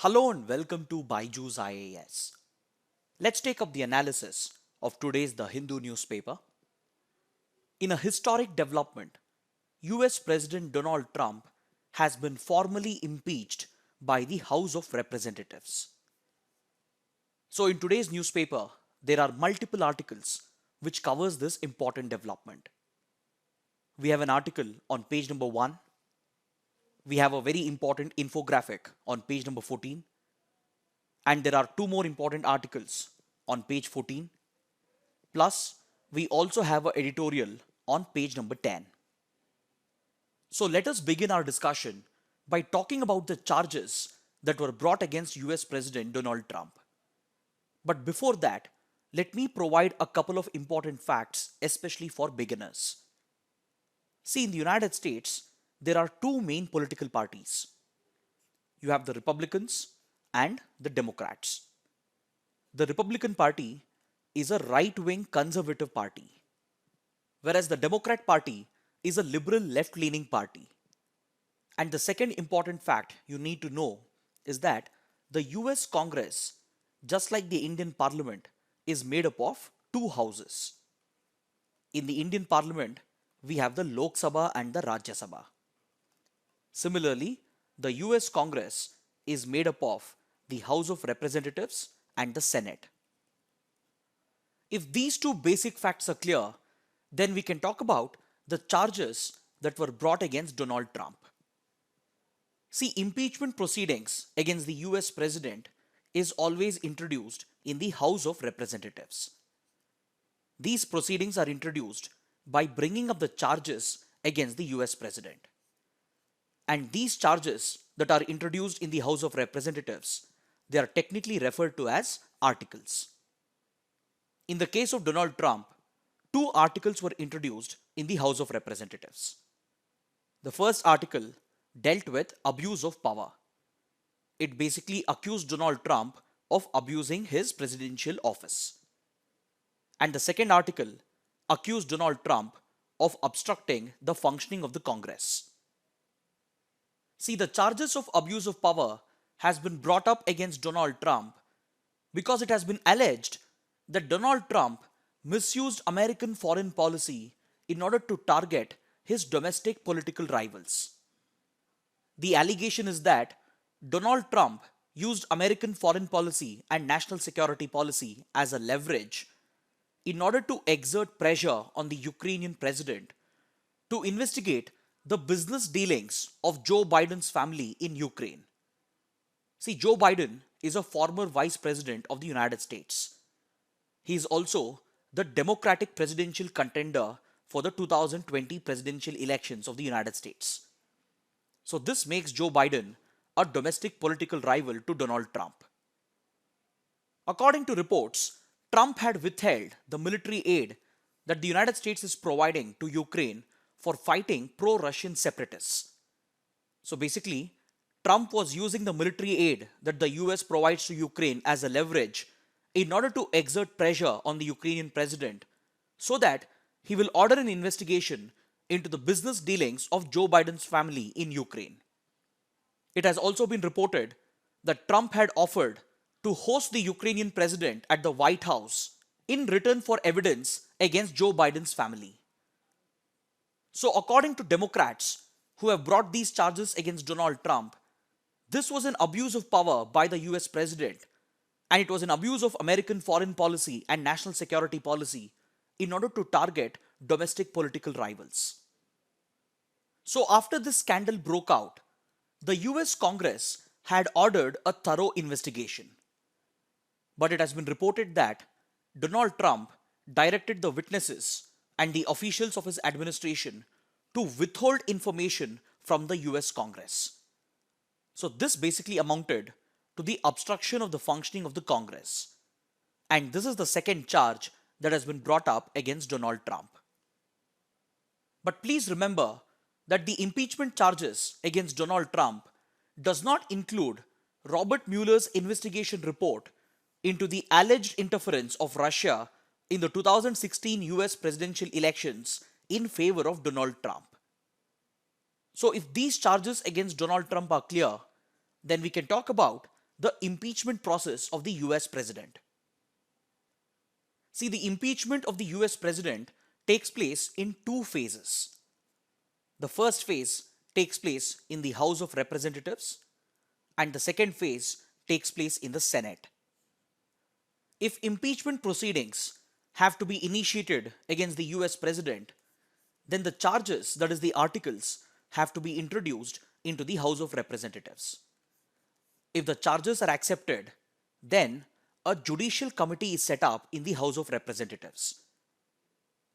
Hello and welcome to BYJU'S IAS. Let's take up the analysis of today's The Hindu newspaper. In a historic development, US President Donald Trump has been formally impeached by the House of Representatives. So in today's newspaper, there are multiple articles which covers this important development. We have an article on page number 1. We have a very important infographic on page number 14. And there are two more important articles on page 14. Plus, we also have an editorial on page number 10. So let us begin our discussion by talking about the charges that were brought against US President Donald Trump. But before that, let me provide a couple of important facts, especially for beginners. See, in the United States, there are two main political parties. You have the Republicans and the Democrats. The Republican Party is a right-wing conservative party, whereas the Democrat Party is a liberal left-leaning party. And the second important fact you need to know is that the US Congress, just like the Indian Parliament, is made up of two houses. In the Indian Parliament, we have the Lok Sabha and the Rajya Sabha. Similarly, the US Congress is made up of the House of Representatives and the Senate. If these two basic facts are clear, then we can talk about the charges that were brought against Donald Trump. See, impeachment proceedings against the US President is always introduced in the House of Representatives. These proceedings are introduced by bringing up the charges against the US President. And these charges that are introduced in the House of Representatives, they are technically referred to as articles. In the case of Donald Trump, two articles were introduced in the House of Representatives. The first article dealt with abuse of power. It basically accused Donald Trump of abusing his presidential office. And the second article accused Donald Trump of obstructing the functioning of the Congress. See, the charges of abuse of power has been brought up against Donald Trump because it has been alleged that Donald Trump misused American foreign policy in order to target his domestic political rivals. The allegation is that Donald Trump used American foreign policy and national security policy as a leverage in order to exert pressure on the Ukrainian president to investigate the business dealings of Joe Biden's family in Ukraine. See, Joe Biden is a former vice president of the United States. He is also the Democratic presidential contender for the 2020 presidential elections of the United States. So this makes Joe Biden a domestic political rival to Donald Trump. According to reports, Trump had withheld the military aid that the United States is providing to Ukraine for fighting pro-Russian separatists. So basically, Trump was using the military aid that the US provides to Ukraine as a leverage in order to exert pressure on the Ukrainian president so that he will order an investigation into the business dealings of Joe Biden's family in Ukraine. It has also been reported that Trump had offered to host the Ukrainian president at the White House in return for evidence against Joe Biden's family. So according to Democrats who have brought these charges against Donald Trump, this was an abuse of power by the US president, and it was an abuse of American foreign policy and national security policy in order to target domestic political rivals. So after this scandal broke out, the US Congress had ordered a thorough investigation. But it has been reported that Donald Trump directed the witnesses and the officials of his administration to withhold information from the US Congress. So this basically amounted to the obstruction of the functioning of the Congress. And this is the second charge that has been brought up against Donald Trump. But please remember that the impeachment charges against Donald Trump does not include Robert Mueller's investigation report into the alleged interference of Russia in the 2016 US presidential elections in favor of Donald Trump. So if these charges against Donald Trump are clear, then we can talk about the impeachment process of the US president. See, the impeachment of the US president takes place in two phases. The first phase takes place in the House of Representatives, and the second phase takes place in the Senate. If impeachment proceedings have to be initiated against the US president, then the charges, that is, the articles, have to be introduced into the House of Representatives. If the charges are accepted, then a judicial committee is set up in the House of Representatives.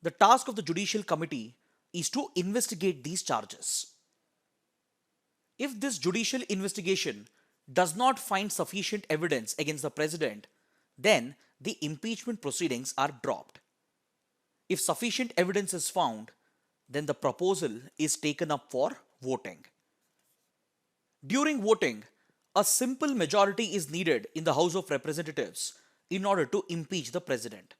The task of the judicial committee is to investigate these charges. If this judicial investigation does not find sufficient evidence against the president, then the impeachment proceedings are dropped. If sufficient evidence is found, then the proposal is taken up for voting. During voting, a simple majority is needed in the House of Representatives in order to impeach the president.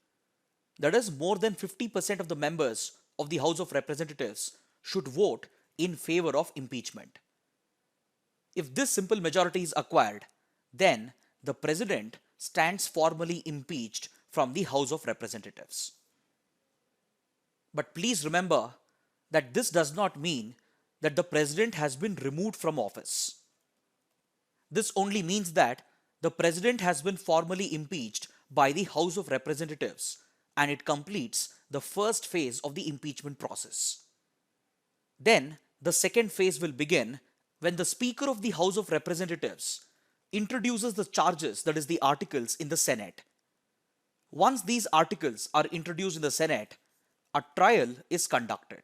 That is, more than 50% of the members of the House of Representatives should vote in favor of impeachment. If this simple majority is acquired, then the president stands formally impeached from the House of Representatives. But please remember that this does not mean that the president has been removed from office. This only means that the president has been formally impeached by the House of Representatives, and it completes the first phase of the impeachment process. Then the second phase will begin when the Speaker of the House of Representatives introduces the charges, that is, the articles, in the Senate. Once these articles are introduced in the Senate, a trial is conducted.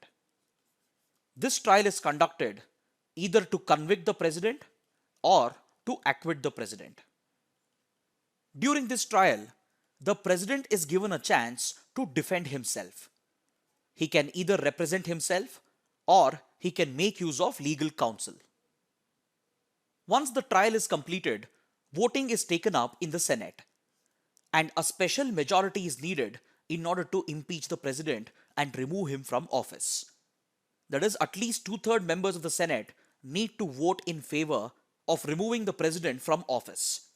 This trial is conducted either to convict the president or to acquit the president. During this trial, the president is given a chance to defend himself. He can either represent himself or he can make use of legal counsel. Once the trial is completed, voting is taken up in the Senate, and a special majority is needed in order to impeach the president and remove him from office. That is, at least 2/3 members of the Senate need to vote in favor of removing the president from office.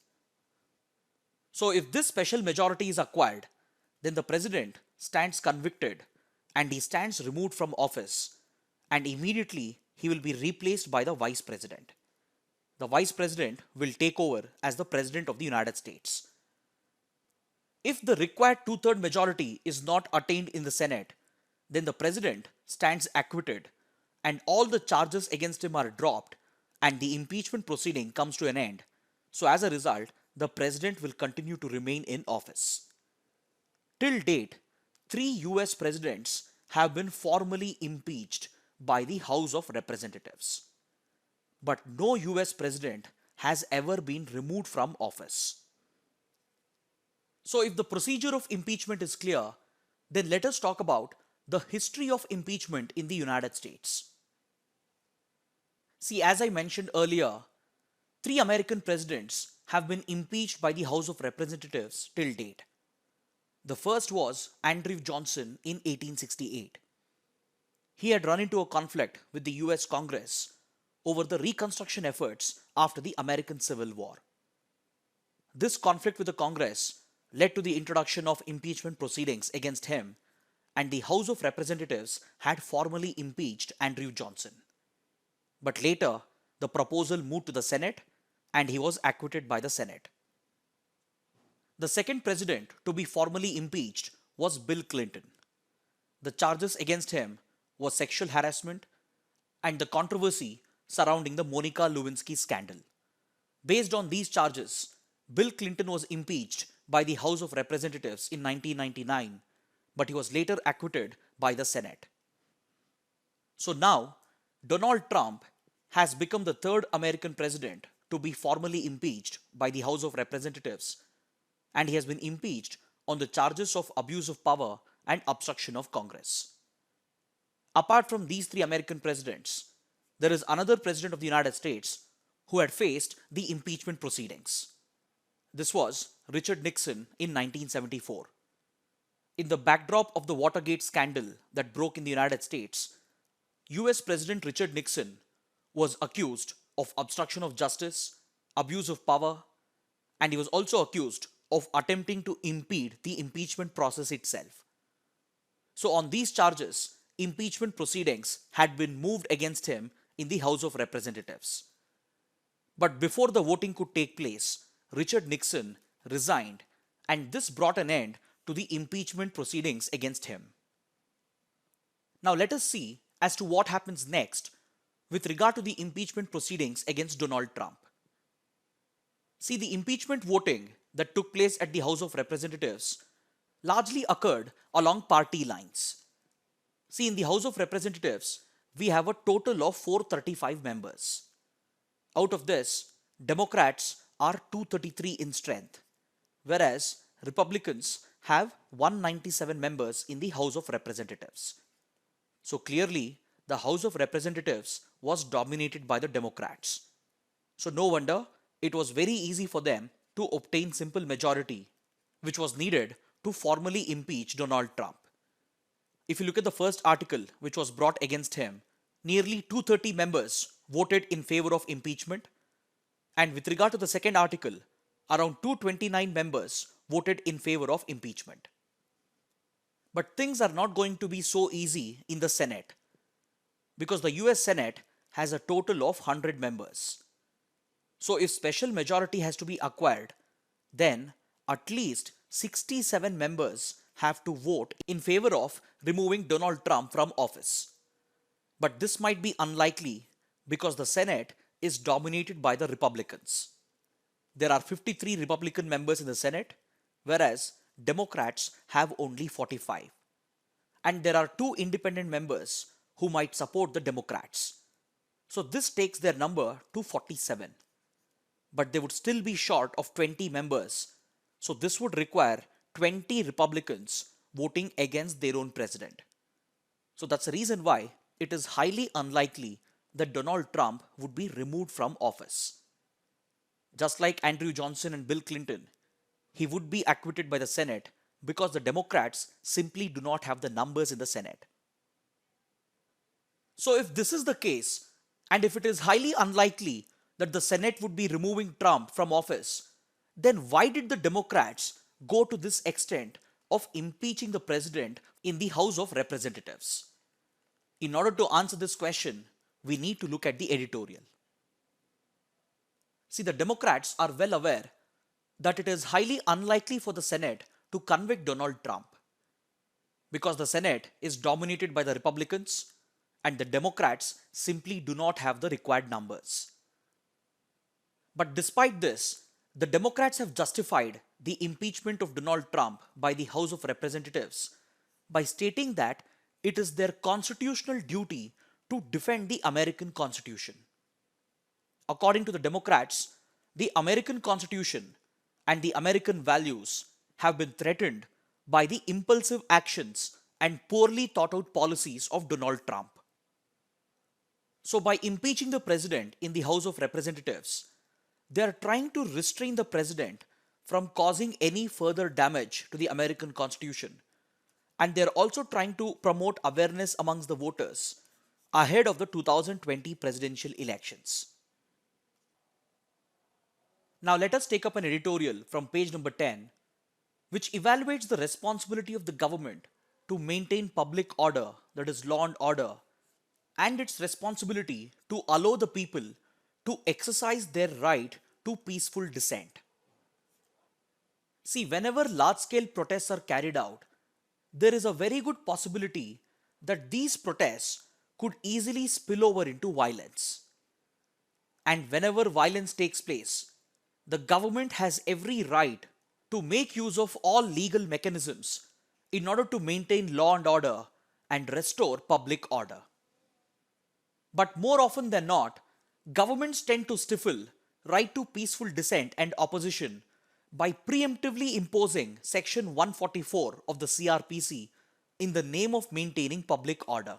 So if this special majority is acquired, then the president stands convicted and he stands removed from office, and immediately he will be replaced by the vice president. The vice president will take over as the president of the United States. If the required 2/3 majority is not attained in the Senate, then the president stands acquitted and all the charges against him are dropped and the impeachment proceeding comes to an end. So as a result, the president will continue to remain in office. Till date, 3 US presidents have been formally impeached by the House of Representatives. But no US president has ever been removed from office. So if the procedure of impeachment is clear, then let us talk about the history of impeachment in the United States. See, as I mentioned earlier, 3 American presidents have been impeached by the House of Representatives till date. The first was Andrew Johnson in 1868. He had run into a conflict with the US Congress over the reconstruction efforts after the American Civil War. This conflict with the Congress led to the introduction of impeachment proceedings against him, and the House of Representatives had formally impeached Andrew Johnson. But later, the proposal moved to the Senate and he was acquitted by the Senate. The second president to be formally impeached was Bill Clinton. The charges against him was sexual harassment and the controversy surrounding the Monica Lewinsky scandal. Based on these charges, Bill Clinton was impeached by the House of Representatives in 1999, but he was later acquitted by the Senate. So now, Donald Trump has become the 3rd American president to be formally impeached by the House of Representatives, and he has been impeached on the charges of abuse of power and obstruction of Congress. Apart from these 3 American presidents, there is another president of the United States who had faced the impeachment proceedings. This was Richard Nixon in 1974. In the backdrop of the Watergate scandal that broke in the United States, US President Richard Nixon was accused of obstruction of justice, abuse of power, and he was also accused of attempting to impede the impeachment process itself. So, on these charges, impeachment proceedings had been moved against him in the House of Representatives. But before the voting could take place, Richard Nixon resigned, and this brought an end to the impeachment proceedings against him. Now, let us see as to what happens next with regard to the impeachment proceedings against Donald Trump. See, the impeachment voting that took place at the House of Representatives largely occurred along party lines. See, in the House of Representatives, we have a total of 435 members. Out of this, Democrats are 233 in strength, whereas Republicans have 197 members in the House of Representatives. So clearly, the House of Representatives was dominated by the Democrats. So no wonder it was very easy for them to obtain simple majority, which was needed to formally impeach Donald Trump. If you look at the first article which was brought against him, nearly 230 members voted in favor of impeachment, and with regard to the second article, around 229 members voted in favor of impeachment. But things are not going to be so easy in the Senate, because the US Senate has a total of 100 members. So if special majority has to be acquired, then at least 67 members have to vote in favor of removing Donald Trump from office. But this might be unlikely because the Senate is dominated by the Republicans. There are 53 Republican members in the Senate, whereas Democrats have only 45. And there are 2 independent members who might support the Democrats. So this takes their number to 47. But they would still be short of 20 members. So this would require 20 Republicans voting against their own president. So that's the reason why it is highly unlikely that Donald Trump would be removed from office. Just like Andrew Johnson and Bill Clinton, he would be acquitted by the Senate because the Democrats simply do not have the numbers in the Senate. So if this is the case, and if it is highly unlikely that the Senate would be removing Trump from office, then why did the Democrats go to this extent of impeaching the president in the House of Representatives? In order to answer this question, we need to look at the editorial. See, the Democrats are well aware that it is highly unlikely for the Senate to convict Donald Trump because the Senate is dominated by the Republicans and the Democrats simply do not have the required numbers. But despite this, the Democrats have justified the impeachment of Donald Trump by the House of Representatives by stating that it is their constitutional duty to defend the American Constitution. According to the Democrats, the American Constitution and the American values have been threatened by the impulsive actions and poorly thought out policies of Donald Trump. So by impeaching the president in the House of Representatives, they are trying to restrain the president from causing any further damage to the American Constitution. And they are also trying to promote awareness amongst the voters ahead of the 2020 presidential elections. Now let us take up an editorial from page number 10, which evaluates the responsibility of the government to maintain public order, that is law and order, and its responsibility to allow the people to exercise their right to peaceful dissent. See, whenever large-scale protests are carried out, there is a very good possibility that these protests could easily spill over into violence. And whenever violence takes place, the government has every right to make use of all legal mechanisms in order to maintain law and order and restore public order. But more often than not, governments tend to stifle right to peaceful dissent and opposition by preemptively imposing Section 144 of the CRPC in the name of maintaining public order.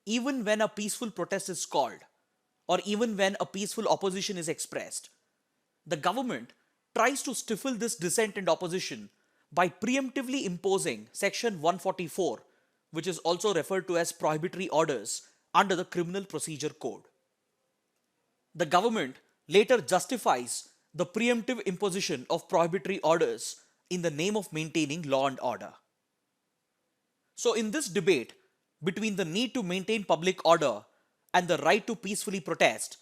Even when a peaceful protest is called, or even when a peaceful opposition is expressed, the government tries to stifle this dissent and opposition by preemptively imposing Section 144, which is also referred to as prohibitory orders under the Criminal Procedure Code. The government later justifies the preemptive imposition of prohibitory orders in the name of maintaining law and order. So, in this debate between the need to maintain public order and the right to peacefully protest,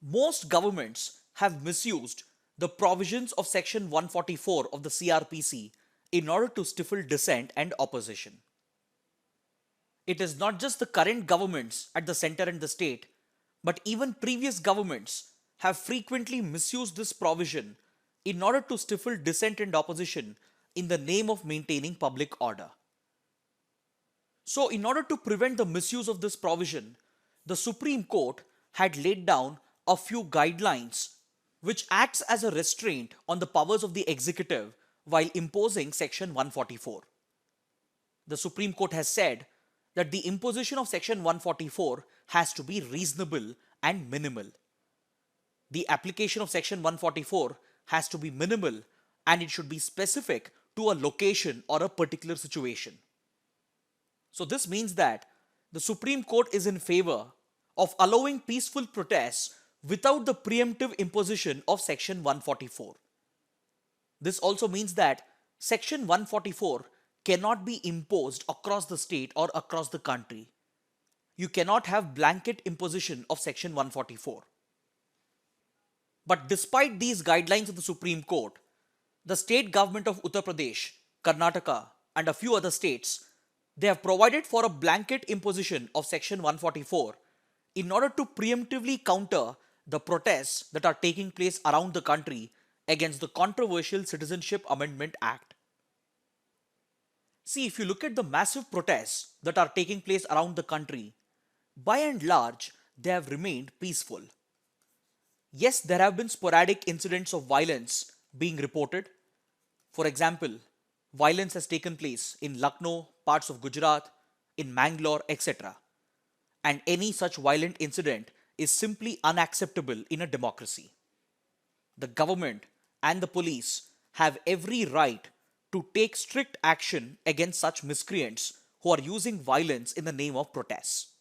most governments have misused the provisions of Section 144 of the CRPC in order to stifle dissent and opposition. It is not just the current governments at the center and the state, but even previous governments have frequently misused this provision in order to stifle dissent and opposition in the name of maintaining public order. So, in order to prevent the misuse of this provision, the Supreme Court had laid down a few guidelines which acts as a restraint on the powers of the executive while imposing Section 144. The Supreme Court has said that the imposition of Section 144 has to be reasonable and minimal. The application of Section 144 has to be minimal and it should be specific to a location or a particular situation. So this means that the Supreme Court is in favor of allowing peaceful protests without the preemptive imposition of Section 144. This also means that Section 144 cannot be imposed across the state or across the country. You cannot have blanket imposition of Section 144. But despite these guidelines of the Supreme Court, the state government of Uttar Pradesh, Karnataka, and a few other states, they have provided for a blanket imposition of Section 144 in order to preemptively counter the protests that are taking place around the country against the controversial Citizenship Amendment Act. See, if you look at the massive protests that are taking place around the country, by and large, they have remained peaceful. Yes, there have been sporadic incidents of violence being reported. For example, violence has taken place in Lucknow, parts of Gujarat, in Mangalore, etc. And any such violent incident is simply unacceptable in a democracy. The government and the police have every right to take strict action against such miscreants who are using violence in the name of protests.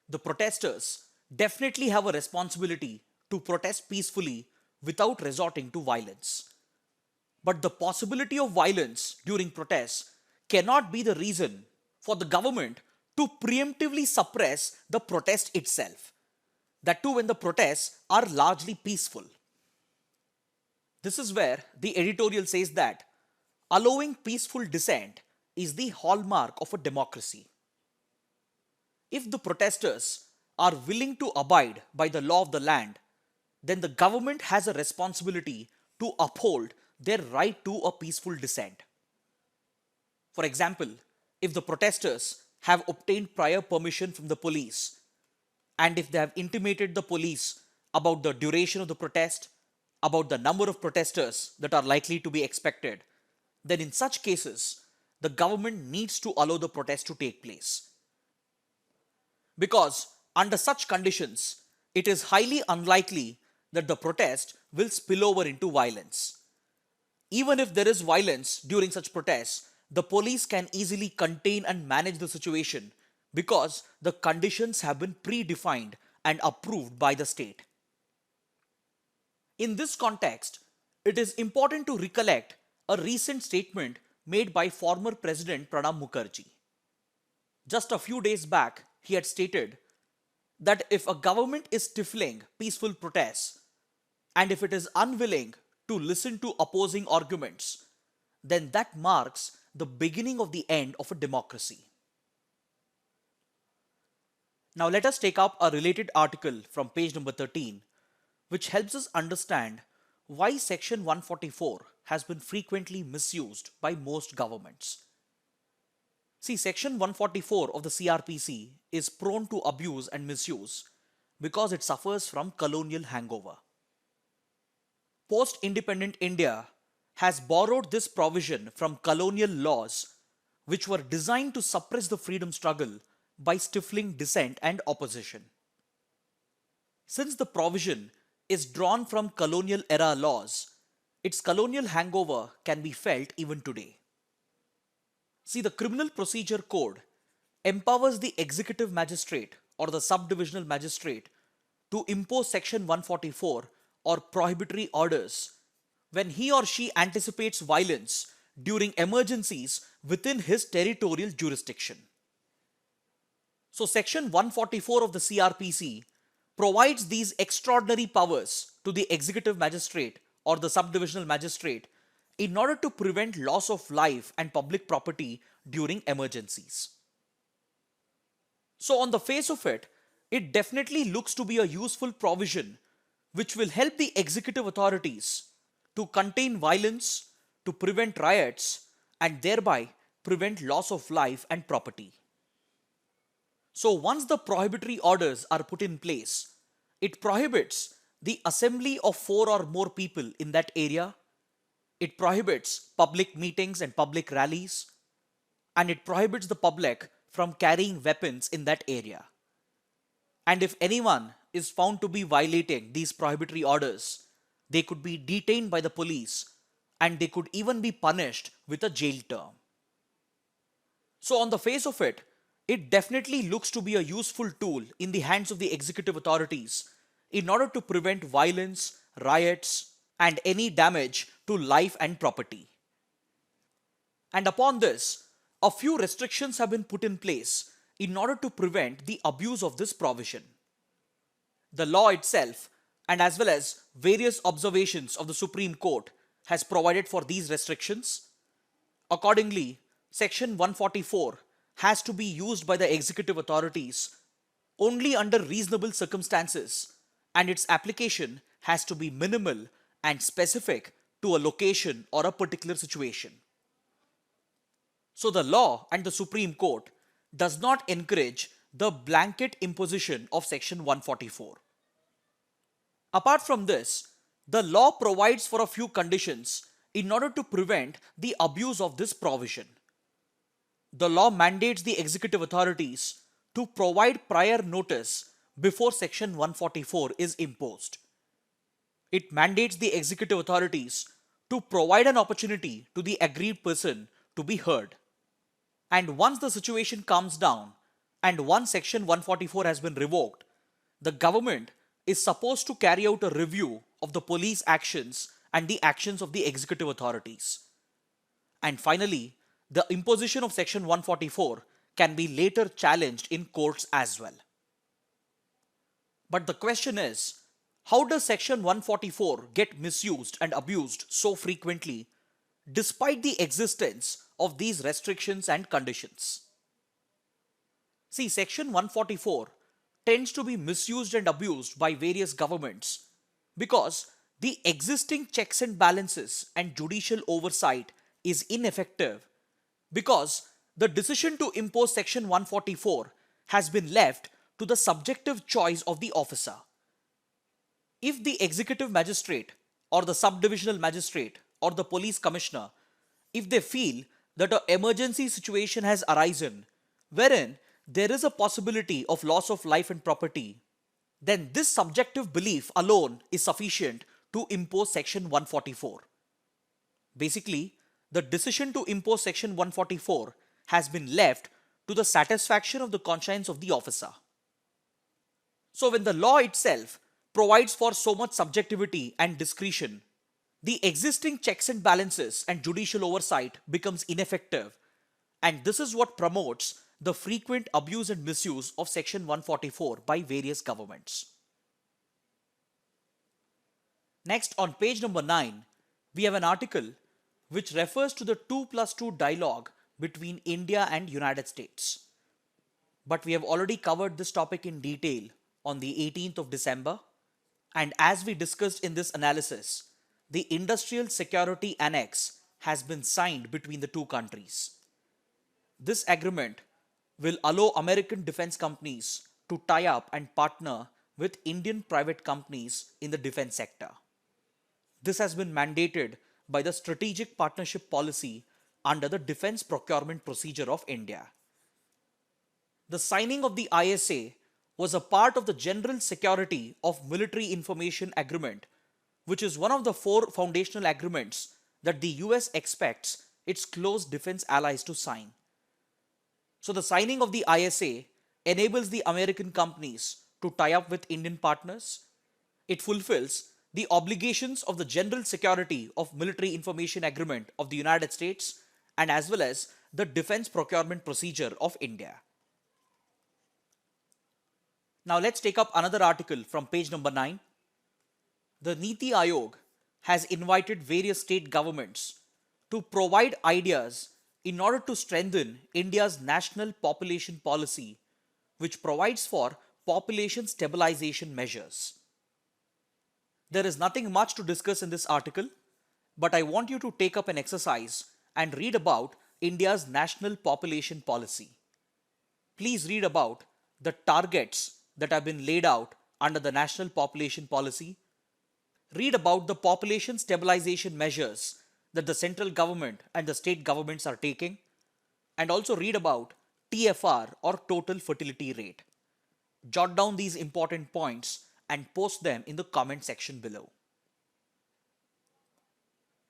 The protesters definitely have a responsibility to protest peacefully without resorting to violence. But the possibility of violence during protests cannot be the reason for the government to preemptively suppress the protest itself. That too when the protests are largely peaceful. This is where the editorial says that allowing peaceful dissent is the hallmark of a democracy. If the protesters are willing to abide by the law of the land, then the government has a responsibility to uphold their right to a peaceful dissent. For example, if the protesters have obtained prior permission from the police, and if they have intimated the police about the duration of the protest, about the number of protesters that are likely to be expected, then in such cases, the government needs to allow the protest to take place. Because under such conditions, it is highly unlikely that the protest will spill over into violence. Even if there is violence during such protests, the police can easily contain and manage the situation because the conditions have been predefined and approved by the state. In this context, it is important to recollect a recent statement made by former President Pranab Mukherjee. Just a few days back, he had stated that if a government is stifling peaceful protests and if it is unwilling to listen to opposing arguments, then that marks the beginning of the end of a democracy. Now let us take up a related article from page number 13, which helps us understand why Section 144 has been frequently misused by most governments. See, Section 144 of the CRPC is prone to abuse and misuse because it suffers from colonial hangover. Post-independent India has borrowed this provision from colonial laws which were designed to suppress the freedom struggle by stifling dissent and opposition. Since the provision is drawn from colonial era laws, its colonial hangover can be felt even today. See, the Criminal Procedure Code empowers the executive magistrate or the subdivisional magistrate to impose Section 144 or prohibitory orders when he or she anticipates violence during emergencies within his territorial jurisdiction. So Section 144 of the CRPC provides these extraordinary powers to the executive magistrate or the subdivisional magistrate in order to prevent loss of life and public property during emergencies. So on the face of it, it definitely looks to be a useful provision which will help the executive authorities to contain violence, to prevent riots, and thereby prevent loss of life and property. So once the prohibitory orders are put in place, it prohibits the assembly of 4 or more people in that area. It prohibits public meetings and public rallies, and it prohibits the public from carrying weapons in that area. And if anyone is found to be violating these prohibitory orders, they could be detained by the police and they could even be punished with a jail term. So on the face of it, it definitely looks to be a useful tool in the hands of the executive authorities in order to prevent violence, riots, and any damage to life and property. And upon this, a few restrictions have been put in place in order to prevent the abuse of this provision. The law itself, and as well as various observations of the Supreme Court, has provided for these restrictions. Accordingly, Section 144 has to be used by the executive authorities only under reasonable circumstances, and its application has to be minimal and specific to a location or a particular situation. So the law and the Supreme Court does not encourage the blanket imposition of Section 144. Apart from this, the law provides for a few conditions in order to prevent the abuse of this provision. The law mandates the executive authorities to provide prior notice before Section 144 is imposed. It mandates the executive authorities to provide an opportunity to the aggrieved person to be heard. And once the situation calms down and once Section 144 has been revoked, the government is supposed to carry out a review of the police actions and the actions of the executive authorities. And finally, the imposition of Section 144 can be later challenged in courts as well. But the question is, how does Section 144 get misused and abused so frequently despite the existence of these restrictions and conditions? See, Section 144 tends to be misused and abused by various governments because the existing checks and balances and judicial oversight is ineffective, because the decision to impose Section 144 has been left to the subjective choice of the officer. If the executive magistrate or the subdivisional magistrate or the police commissioner, if they feel that an emergency situation has arisen wherein there is a possibility of loss of life and property, then this subjective belief alone is sufficient to impose Section 144. Basically, the decision to impose Section 144 has been left to the satisfaction of the conscience of the officer. So when the law itself provides for so much subjectivity and discretion, the existing checks and balances and judicial oversight becomes ineffective, and this is what promotes the frequent abuse and misuse of Section 144 by various governments. Next, on page number 9, we have an article which refers to the 2+2 dialogue between India and United States. But we have already covered this topic in detail on the 18th of December, and as we discussed in this analysis, the Industrial Security Annex has been signed between the two countries. This agreement will allow American defense companies to tie up and partner with Indian private companies in the defense sector. This has been mandated by the Strategic Partnership Policy under the Defense Procurement Procedure of India. The signing of the ISA was a part of the General Security of Military Information Agreement, which is one of the 4 foundational agreements that the US expects its close defense allies to sign. So the signing of the ISA enables the American companies to tie up with Indian partners. It fulfills the obligations of the General Security of Military Information Agreement of the United States, and as well as the Defense Procurement Procedure of India. Now let's take up another article from page number 9. The NITI Aayog has invited various state governments to provide ideas in order to strengthen India's national population policy, which provides for population stabilization measures. There is nothing much to discuss in this article, but I want you to take up an exercise and read about India's national population policy. Please read about the targets that have been laid out under the national population policy. Read about the population stabilization measures that the central government and the state governments are taking, and also read about TFR or total fertility rate. Jot down these important points and post them in the comment section below.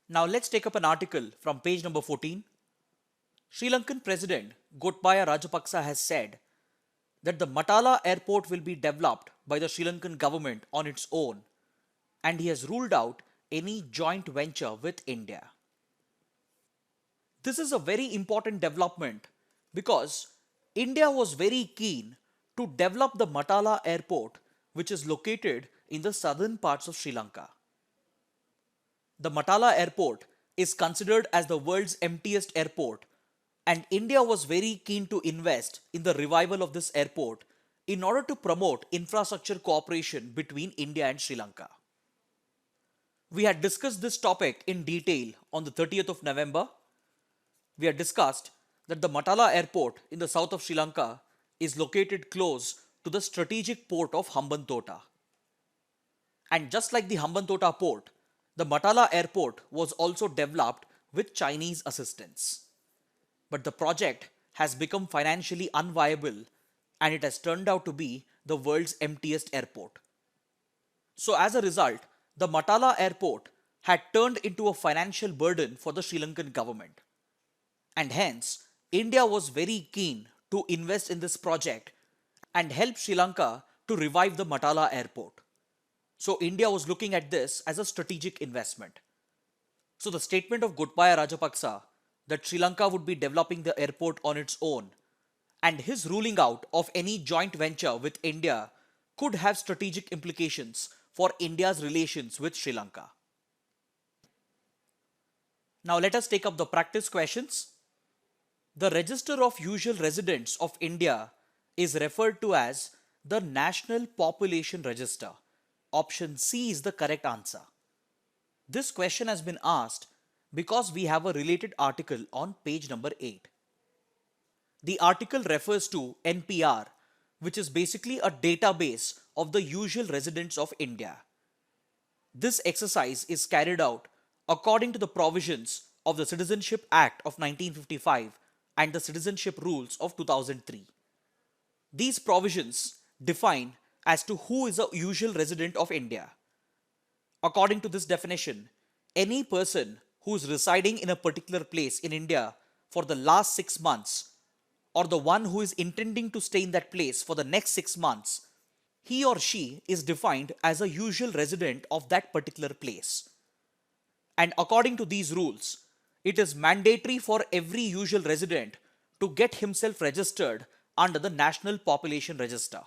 Now let's take up an article from page number 14. Sri Lankan President Gotabaya Rajapaksa has said that the Mattala airport will be developed by the Sri Lankan government on its own, and he has ruled out any joint venture with India. This is a very important development because India was very keen to develop the Mattala airport, which is located in the southern parts of Sri Lanka. The Mattala airport is considered as the world's emptiest airport, and India was very keen to invest in the revival of this airport in order to promote infrastructure cooperation between India and Sri Lanka. We had discussed this topic in detail on the 30th of November. We had discussed that the Mattala airport in the south of Sri Lanka is located close to the strategic port of Hambantota. And just like the Hambantota port, the Mattala airport was also developed with Chinese assistance. But the project has become financially unviable and it has turned out to be the world's emptiest airport. So as a result, the Mattala airport had turned into a financial burden for the Sri Lankan government. And hence, India was very keen to invest in this project and help Sri Lanka to revive the Mattala airport. So India was looking at this as a strategic investment. So the statement of Gotabaya Rajapaksa that Sri Lanka would be developing the airport on its own and his ruling out of any joint venture with India could have strategic implications for India's relations with Sri Lanka. Now let us take up the practice questions. The Register of Usual Residents of India is referred to as the National Population Register. Option C is the correct answer. This question has been asked because we have a related article on page number 8. The article refers to NPR, which is basically a database of the usual residents of India. This exercise is carried out according to the provisions of the Citizenship Act of 1955 and the Citizenship Rules of 2003. These provisions define as to who is a usual resident of India. According to this definition, any person who is residing in a particular place in India for the last 6 months, or the one who is intending to stay in that place for the next 6 months, he or she is defined as a usual resident of that particular place. And according to these rules, it is mandatory for every usual resident to get himself registered under the National Population Register.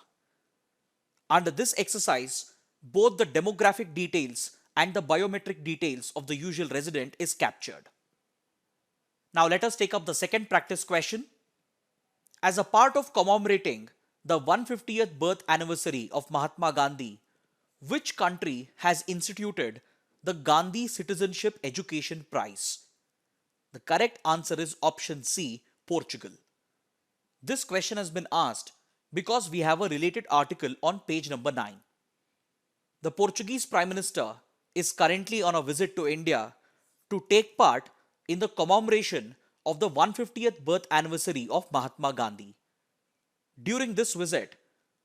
Under this exercise, both the demographic details and the biometric details of the usual resident is captured. Now let us take up the second practice question. As a part of commemorating the 150th birth anniversary of Mahatma Gandhi, which country has instituted the Gandhi Citizenship Education Prize? The correct answer is option C, Portugal. This question has been asked because we have a related article on page number 9. The Portuguese Prime Minister is currently on a visit to India to take part in the commemoration of the 150th birth anniversary of Mahatma Gandhi. During this visit,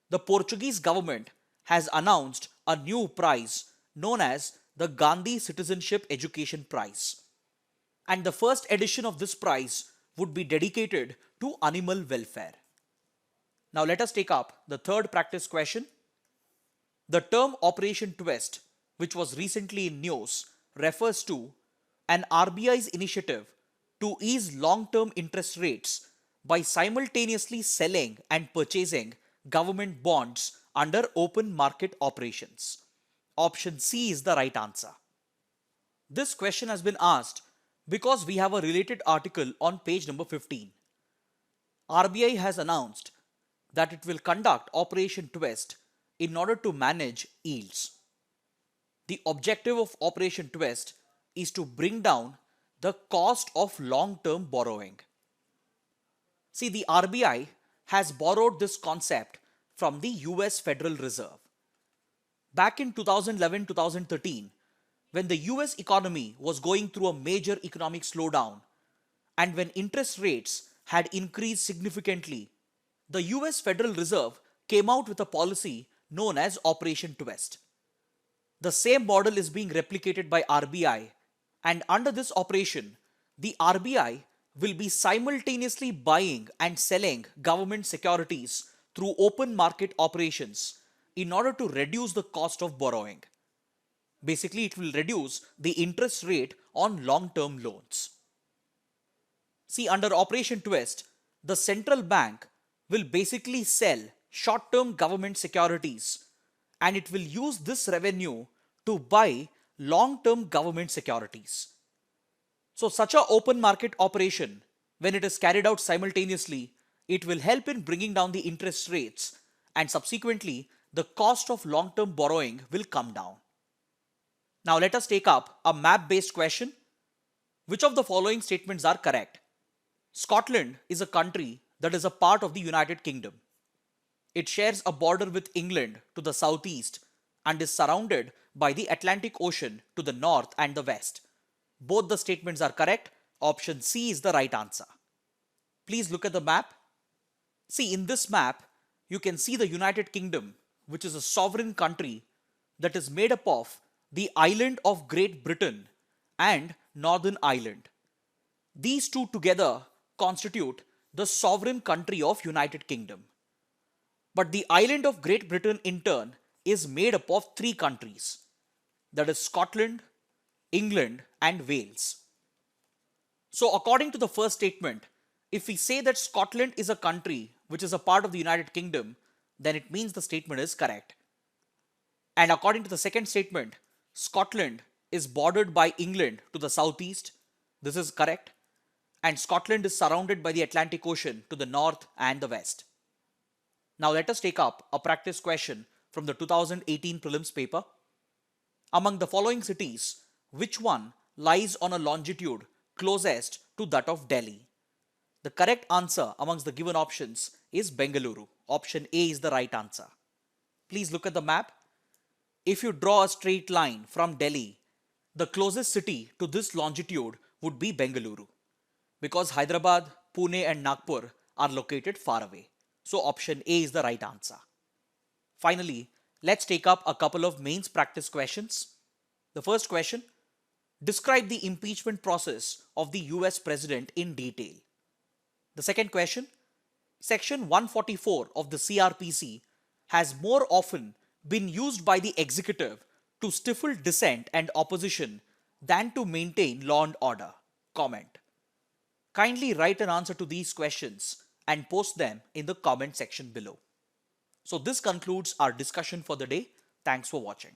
the Portuguese government has announced a new prize known as the Gandhi Citizenship Education Prize. And the first edition of this prize would be dedicated to animal welfare. Now let us take up the third practice question. The term Operation Twist which was recently in news, refers to an RBI's initiative to ease long-term interest rates by simultaneously selling and purchasing government bonds under open market operations. Option C is the right answer. This question has been asked because we have a related article on page number 15. RBI has announced that it will conduct Operation Twist in order to manage yields. The objective of Operation Twist is to bring down the cost of long-term borrowing. See, the RBI has borrowed this concept from the US Federal Reserve. Back in 2011-2013, when the US economy was going through a major economic slowdown and when interest rates had increased significantly, the US Federal Reserve came out with a policy known as Operation Twist. The same model is being replicated by RBI, and under this operation, the RBI will be simultaneously buying and selling government securities through open market operations in order to reduce the cost of borrowing. Basically, it will reduce the interest rate on long-term loans. See, under Operation Twist, the central bank will basically sell short-term government securities and it will use this revenue to buy long-term government securities. So such an open market operation, when it is carried out simultaneously, it will help in bringing down the interest rates and subsequently the cost of long-term borrowing will come down. Now let us take up a map-based question. Which of the following statements are correct? Scotland is a country that is a part of the United Kingdom. It shares a border with England to the southeast and is surrounded by the Atlantic Ocean to the north and the west. Both the statements are correct. Option C is the right answer. Please look at the map. See, in this map, you can see the United Kingdom, which is a sovereign country that is made up of the island of Great Britain and Northern Ireland. These two together constitute the sovereign country of United Kingdom. But the island of Great Britain in turn is made up of three countries, that is Scotland, England and Wales. So according to the first statement, if we say that Scotland is a country which is a part of the United Kingdom, then it means the statement is correct. And according to the second statement, Scotland is bordered by England to the southeast. This is correct. And Scotland is surrounded by the Atlantic Ocean to the north and the west. Now let us take up a practice question from the 2018 prelims paper. Among the following cities, which one lies on a longitude closest to that of Delhi? The correct answer amongst the given options is Bengaluru. Option A is the right answer. Please look at the map. If you draw a straight line from Delhi, the closest city to this longitude would be Bengaluru, because Hyderabad, Pune and Nagpur are located far away. So option A is the right answer. Finally, let's take up a couple of mains practice questions. The first question, describe the impeachment process of the US President in detail. The second question, Section 144 of the CRPC has more often been used by the executive to stifle dissent and opposition than to maintain law and order. Comment. Kindly write an answer to these questions and post them in the comment section below. So this concludes our discussion for the day. Thanks for watching.